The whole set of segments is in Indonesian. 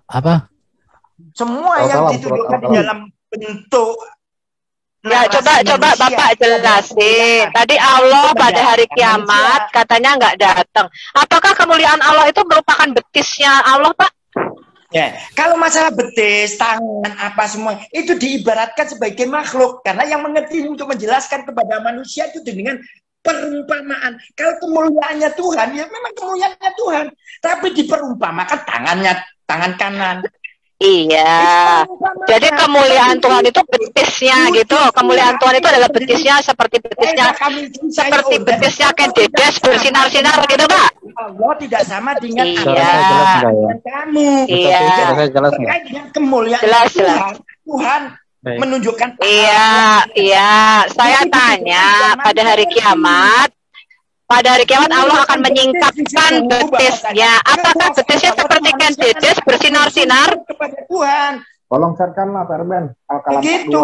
Apa? Semua yang ditunjukkan di dalam bentuk Ya, coba Bapak jelasin. Tadi Allah pada hari kiamat katanya nggak datang. Apakah kemuliaan Allah itu merupakan betisnya Allah, Pak? Ya, kalau masalah betis, tangan, apa semua itu diibaratkan sebagai makhluk karena yang mengerti untuk menjelaskan kepada manusia itu dengan perumpamaan. Kalau kemuliaannya Tuhan, ya memang kemuliaannya Tuhan, tapi diperumpamakan tangannya, tangan kanan. Iya. Jadi kemuliaan Tuhan itu betisnya gitu. Kemuliaan Tuhan itu adalah betisnya seperti betisnya Ken Dedes bersinar-sinar gitu, Pak. Allah tidak sama dengan kamu. Iya. Terkait dengan kemuliaan Tuhan menunjukkan. Iya. Saya tanya pada hari kiamat. Pada hari kiamat Allah akan menyingkapkan betisnya. Apakah betisnya seperti Ken Dedes bersinar-sinar? Kepada Tuhan. Tolong sharekanlah Pak Erben. Begitu.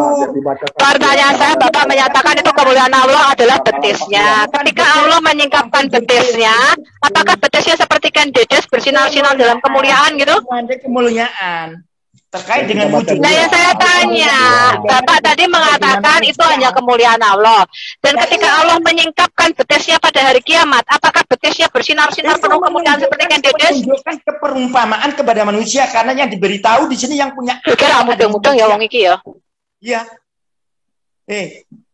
Pertanyaan saya, Bapak menyatakan itu kemuliaan Allah adalah betisnya. Ketika Allah menyingkapkan betisnya, apakah betisnya seperti Ken Dedes bersinar-sinar dalam kemuliaan gitu? Kemuliaan. Terkait dengan wujud. Nah, yang saya tanya, Bapak tadi mengatakan itu hanya kemuliaan Allah. Dan ketika Allah menyingkapkan betisnya pada hari kiamat, apakah betisnya bersinar-sinar penuh kemuliaan seperti Ken Dedes? Menunjukkan keperumpamaan kepada manusia karena yang diberitahu di sini yang punya. Kira mudeng-mudeng ya wong iki ya. Iya.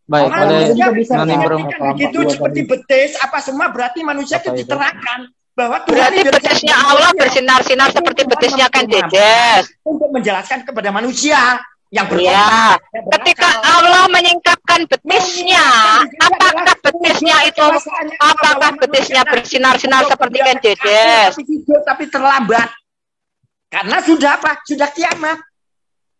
Baik, manusia bisa mengartikan begitu seperti betis apa semua berarti manusia itu diterangkan. Bahwa berarti betisnya Allah bersinar-sinar seperti betisnya Ken Dedes untuk menjelaskan kepada manusia yang berbeda. Ketika Allah menyingkapkan betisnya, apakah betisnya bersinar-sinar seperti Ken Dedes? Tapi terlambat karena sudah apa? Sudah kiamat.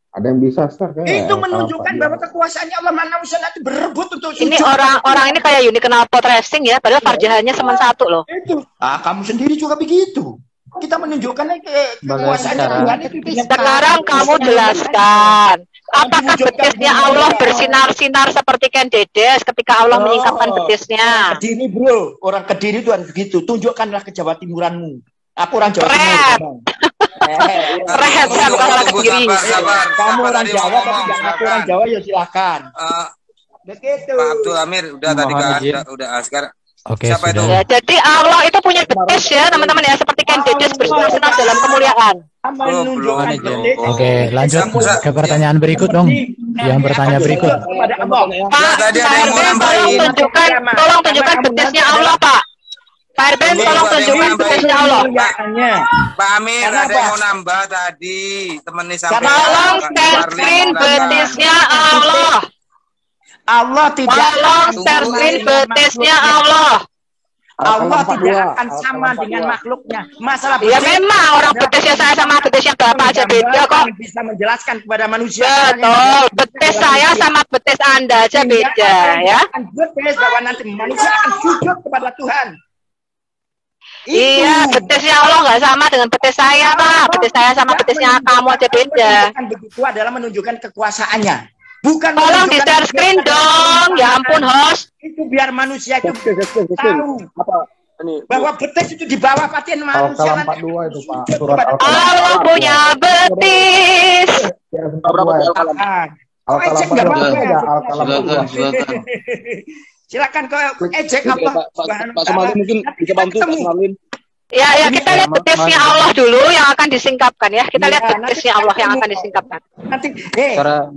Ada yang bisa, Ustaz? Itu menunjukkan bahwa kekuasaannya Allah manusia nanti berebut untuk ini orang ini kayak unikenal pot racing ya, padahal farjahannya cuma satu loh. Itu. Kamu sendiri juga begitu. Kita menunjukkan kekuasaannya Tuhan itu. Sekarang kamu jelaskan, apakah betisnya Allah bersinar-sinar seperti Ken Dedes ketika Allah menyingkapkan betisnya? Kediri bro, orang Kediri itu harus begitu. Tunjukkanlah ke Jawa Timuranmu. Aku orang Jawa Timur. Bukan orang Kediri. Kamu orang Jawa tapi nggak ngaku orang Jawa ya silakan. Begitu. Pak Abdul Amir udah tadi udah sekarang. Oke, siapa itu? Ya, jadi Allah itu punya betis ya teman-teman ya, seperti Ken Dedes bersinar-sinar dalam kemuliaan. Oke, lanjut ke pertanyaan berikut dong. Yang bertanya berikut. Pak Erben, tolong tunjukkan betisnya Allah, Pak. Pak Erben, tolong tunjukkan betisnya Allah. Pak Amir, ada yang mau nambah tadi, temen nih sampai. Tolong share screen betisnya Allah. Allah tidak. Tolong share screen betisnya Allah. Allah tidak akan sama dengan makhluknya. Masalah ya memang orang betisnya saya sama betisnya Bapak aja beda kok. Bisa menjelaskan kepada manusia. Betul, betis saya sama betis Anda aja beda ya. Betis bahwa nanti manusia akan sujud kepada Tuhan. Iya, betisnya Allah nggak sama dengan betis saya, Pak. Betis saya sama betisnya kamu aja beda. Begitu adalah menunjukkan kekuasaannya. Bukan tolong di share screen dong. Ya ampun, host. Itu biar manusia itu tahu bahwa betis itu di bawah paten manusia. Al-Qalam 42 itu, Pak. Allah punya betis. Silakan kau ejek apa? Pak Sumarlin mungkin bisa bantu Pak Sumarlin. Ya kita lihat betisnya Allah dulu yang akan disingkapkan ya. Kita lihat betisnya Allah yang akan disingkapkan. Nanti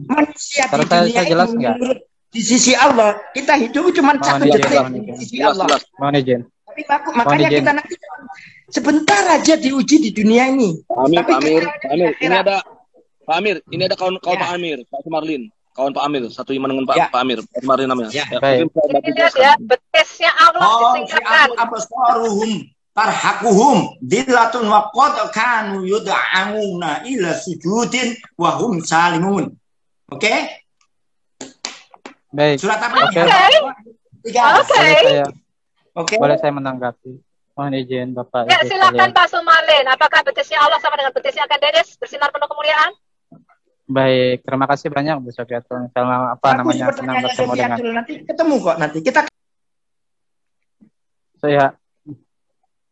manusia di dunia ini di sisi Allah kita hidup cuma satu detik di sisi Allah. Tapi makanya kita nanti sebentar aja diuji di dunia ini. Pak Amir, ini ada kawan Pak Amir, Pak Sumarlin. Kawan Pak Amir, satu iman dengan Pak Amir, Pak Sumarlin namanya. Ini lihat ya, betisnya Allah disingkapkan. Tarhaquhum dillatun wa qad kanu yud'amuna ila sujudin wa hum salimun. Oke? Baik. Surat apa? Oke. Boleh saya menanggapi? Mohon izin Bapak. Ya, silakan Pak Sumarlin. Apakah betisnya Allah sama dengan betisnya Ken Dedes bersinar penuh kemuliaan? Baik, terima kasih banyak Bu Sofiatun. Senang bertemu dengan. Nanti ketemu kok nanti. Kita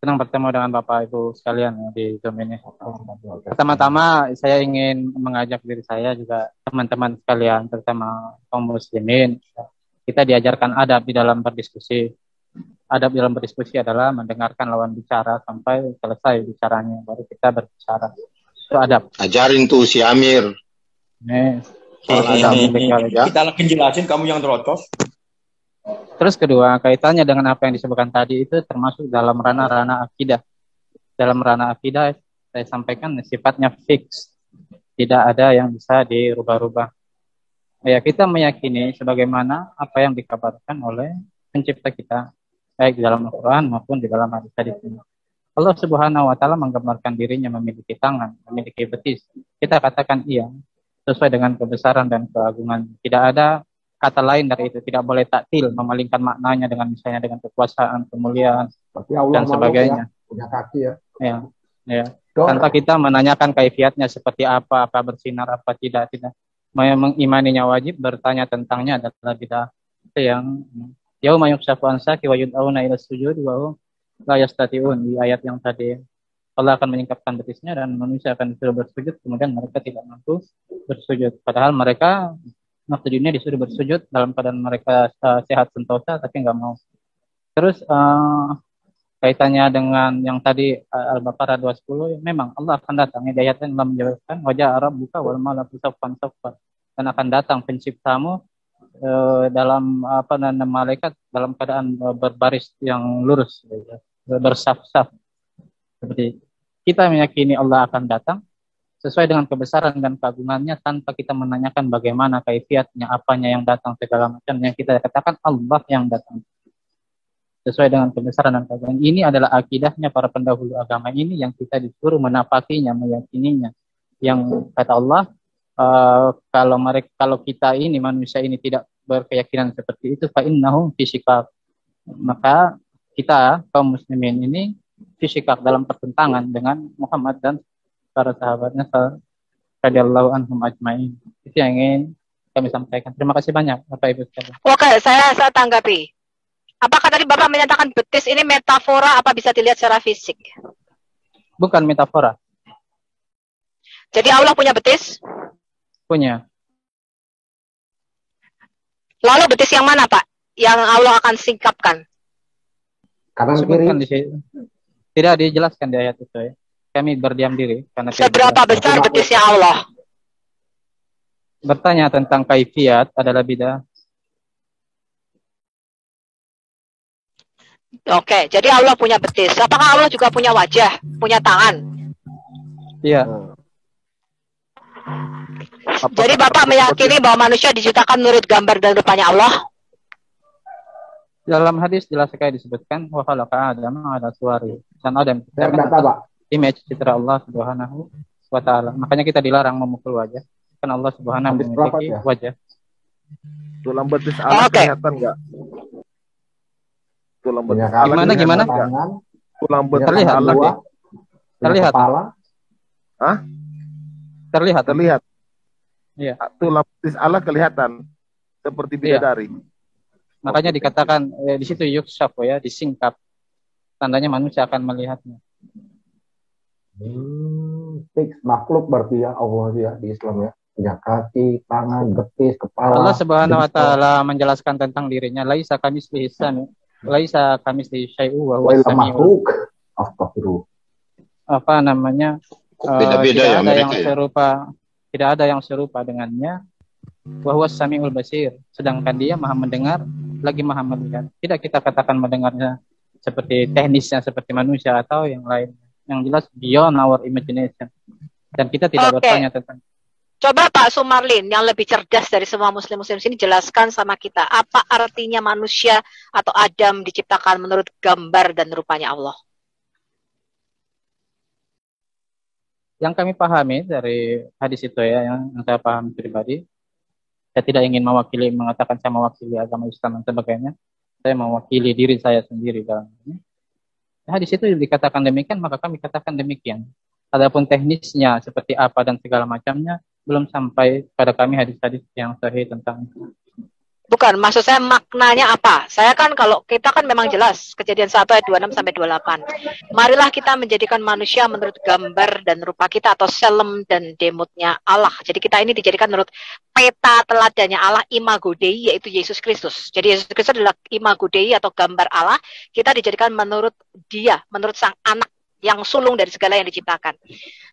Senang bertemu dengan Bapak Ibu sekalian di Zoom ini. Pertama-tama saya ingin mengajak diri saya juga teman-teman sekalian, terutama kaum muslimin. Kita diajarkan adab di dalam berdiskusi. Adab dalam berdiskusi adalah mendengarkan lawan bicara sampai selesai bicaranya, baru kita berbicara. Itu adab. Ajarin tuh si Amir. Kita lagi jelasin, kamu yang terocos. Terus kedua, kaitannya dengan apa yang disebutkan tadi itu termasuk dalam ranah-ranah akidah. Dalam ranah akidah, saya sampaikan sifatnya fix. Tidak ada yang bisa dirubah-rubah. Ya, kita meyakini sebagaimana apa yang dikabarkan oleh pencipta kita, baik di dalam Al-Quran maupun di dalam hadis-hadis ini. Allah Subhanahu wa Ta'ala menggambarkan dirinya memiliki tangan, memiliki betis. Kita katakan iya, sesuai dengan kebesaran dan keagungan. Tidak ada kata lain dari itu, tidak boleh taktil, memalingkan maknanya dengan misalnya dengan kekuasaan, kemuliaan, dan sebagainya. Ya, punya kaki ya. Ya. Tanpa kita menanyakan kaifiatnya seperti apa bersinar, apa tidak. Mengimaninya wajib, bertanya tentangnya adalah bid'ah. Itu yang yauma yukshafu an saqi wa yud'auna ila sujud wa hum la yastati'un, di ayat yang tadi. Allah akan menyingkapkan betisnya dan manusia akan disuruh bersujud, kemudian mereka tidak mampu bersujud. Padahal mereka maksudnya disuruh bersujud dalam keadaan mereka sehat sentosa, tapi nggak mau. Terus kaitannya dengan yang tadi Al-Baqarah 210, memang Allah akan datang. Di ayat yang menjelaskan wajah Arab buka wal malaku saffan saffan, dan akan datang penciptamu dalam malaikat dalam keadaan berbaris yang lurus, bersaf-saf. Seperti kita meyakini Allah akan datang sesuai dengan kebesaran dan keagungannya tanpa kita menanyakan bagaimana kaifiatnya, apanya yang datang, segala macam. Yang kita katakan Allah yang datang sesuai dengan kebesaran dan keagungan. Ini adalah akidahnya para pendahulu agama ini yang kita disuruh menapakinya, meyakininya. Yang kata Allah, kalau kita ini manusia ini tidak berkeyakinan seperti itu, fa innahum fi shiqaq, maka kita kaum muslimin ini fi shiqaq, dalam pertentangan dengan Muhammad dan para sahabatnya radhiyallahu anhum ajmain. Itu yang ingin kami sampaikan. Terima kasih banyak Bapak Ibu sekalian. Oke, saya tanggapi. Apakah tadi Bapak menyatakan betis ini metafora, apa bisa dilihat secara fisik? Bukan metafora. Jadi Allah punya betis? Punya. Lalu betis yang mana, Pak? Yang Allah akan singkapkan? Kanan kiri. Tidak dijelaskan di ayat itu ya. Kami berdiam diri karena seberapa besar betisnya Allah? Bertanya tentang kaifiat adalah bid'ah. Oke, jadi Allah punya betis. Apakah Allah juga punya wajah, punya tangan? Iya. Jadi Bapak meyakini bahwa manusia diciptakan menurut gambar dan rupanya Allah? Dalam hadis jelas sekali disebutkan wa khalaqa Adama ala suwari. Dan Adam image citra Allah Subhanahu wa Ta'ala. Makanya kita dilarang memukul wajah. Karena Allah Subhanahu memiliki wajah. Tulang betis Allah kelihatan enggak? Tulang betis Allah gimana? Tulang betis terlihat Allah. Terlihat. Hah? Terlihat. Iya. Tulang betis Allah kelihatan seperti bidadari. Makanya dikatakan di situ yukshaf ya, disingkap. Tandanya manusia akan melihatnya. Fix makhluk berarti ya Allah ya di Islam ya. Punya kaki, tangan, betis, kepala. Allah Subhanahu wa Ta'ala menjelaskan tentang dirinya, laisa kamitslihi syai'un, laisa kamitslihi syai'un wa huwas samiul. Astagfirullah. Apa namanya? Beda-beda ya mereka ya. Tidak ada yang serupa dengannya. Wa huwas samiul basir. Sedangkan dia Maha mendengar, lagi Maha melihat. Tidak kita katakan mendengarnya seperti teknisnya seperti manusia atau yang lain. Yang jelas beyond our imagination. Dan kita tidak bertanya tentang. Coba Pak Sumarlin yang lebih cerdas dari semua muslim-muslim sini jelaskan sama kita apa artinya manusia atau Adam diciptakan menurut gambar dan rupanya Allah. Yang kami pahami dari hadis itu ya, yang saya pahami pribadi, saya tidak ingin mengatakan saya mewakili agama Islam dan sebagainya. Saya mewakili diri saya sendiri dalam ini. Hadis itu dikatakan demikian, maka kami katakan demikian. Adapun teknisnya seperti apa dan segala macamnya belum sampai pada kami hadis-hadis yang sahih tentang itu. Bukan, maksud saya maknanya apa? Saya kan kalau kita kan memang jelas Kejadian 1 ayat 26 sampai 28. Marilah kita menjadikan manusia menurut gambar dan rupa kita atau selem dan demutnya Allah. Jadi kita ini dijadikan menurut peta teladannya Allah, imago Dei, yaitu Yesus Kristus. Jadi Yesus Kristus adalah imago Dei atau gambar Allah. Kita dijadikan menurut Dia, menurut Sang Anak yang sulung dari segala yang diciptakan.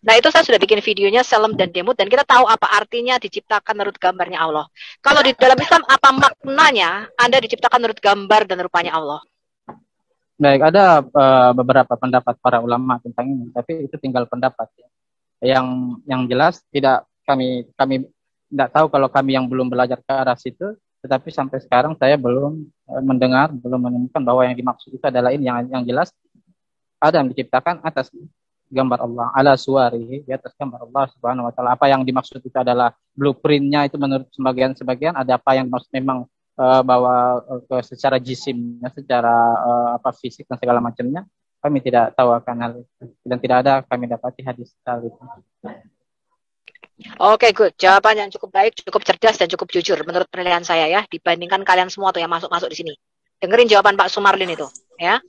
Nah, itu saya sudah bikin videonya selem dan demut, dan kita tahu apa artinya diciptakan menurut gambarnya Allah. Kalau di dalam Islam apa maknanya Anda diciptakan menurut gambar dan rupanya Allah? Baik, ada beberapa pendapat para ulama tentang ini, tapi itu tinggal pendapat. Yang jelas tidak kami tidak tahu kalau kami yang belum belajar ke arah situ, tetapi sampai sekarang saya belum mendengar, belum menemukan bahwa yang dimaksud itu adalah ini. Yang jelas Adam diciptakan atas gambar Allah, ala suwarihi, di atas gambar Allah Subhanahu wa taala. Apa yang dimaksud itu adalah blueprintnya itu menurut sebagian, ada apa yang dimaksud memang bahwa secara jisimnya, secara fisik dan segala macamnya, kami tidak tahu akan hal itu. Dan tidak ada kami dapati hadis hal itu. Oke, good. Jawaban yang cukup baik, cukup cerdas dan cukup jujur menurut penilaian saya ya, dibandingkan kalian semua tuh yang masuk di sini. Dengerin jawaban Pak Sumarlin itu, ya.